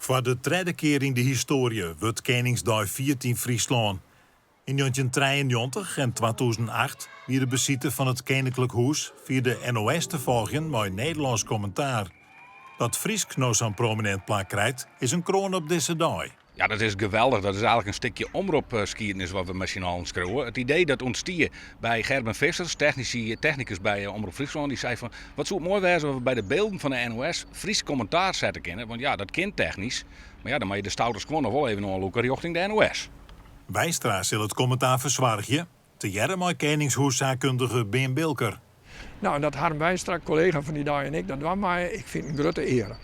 Voor de derde keer in de historie wordt Koningsdag 14 Friesland. In 1993 en 2008 weer de bezieter van het Koninklijk Huis via de NOS te volgen met Nederlands commentaar. Dat Friesk nou zo'n prominent plek krijgt, is een kroon op deze dag. Ja, dat is geweldig. Dat is eigenlijk een stukje omroepgeschiedenis wat we met z'n allen schreeuwen. Het idee dat ontstier bij Gerben Vissers, technicus bij Omroep Friesland, die zei van, wat zou het mooi zijn als we bij de beelden van de NOS Fries commentaar zetten kunnen. Want ja, dat kind technisch. Maar ja, dan moet je de stouters gewoon nog wel even aanloeken richting de NOS. Wijstra zal het commentaar verzwaargen. Te jaren met Koningshuiszaakkundige Ben Bilker. Nou, dat Harm Wijstra, collega van die dag en ik, dat was mij, ik vind een grote eer.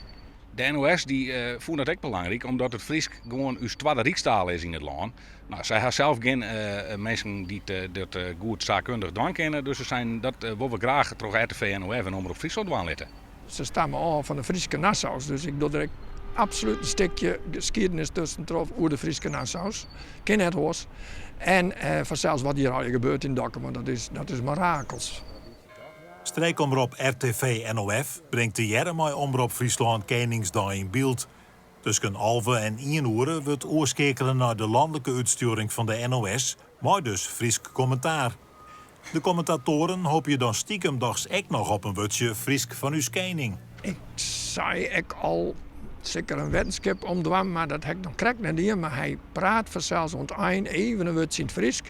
De NOS die vond dat ook belangrijk, omdat het Fries gewoon uw tweede riekstaal is in het land. Nou, zij heeft zelf geen mensen die dat goed zaakkundig doen kennen, dus dat willen we graag toch RTV, NOF en Omroep Friesland doen laten. Ze staan me al van de Frieske Nassaus, dus ik doe er absoluut een stukje geschiedenis tussen over de Frieske Nassaus. Ken het hoors. En vanzelfs wat hier al gebeurt in Dokkum, want dat is mirakels. Streekomroep RTV NOF brengt de jaren met Omroep Friesland Koningsdag in beeld. Tussen 11 en 1 uur wordt oorskekelen naar de landelijke uitsturing van de NOS, maar dus Friesk commentaar. De commentatoren hoop je dan stiekemdags ook nog op een wutje Friesk van uw koning. Ik zei ik al zeker een wetenschap omdwam, maar dat heb ik nog krek naar die, maar hij praat vanzelfs ont eind even een wutje in het Friesk.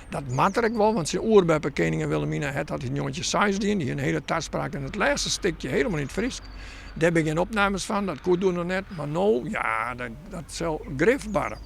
Dat matter ik wel, want zijn oerbeppe koningin Wilhelmina had een jongetje 16, die een hele tas sprak en het laatste stukje helemaal in het Fries. Daar heb ik geen opnames van, dat kon doen nog net, maar nou, ja, dat is wel grifbaar.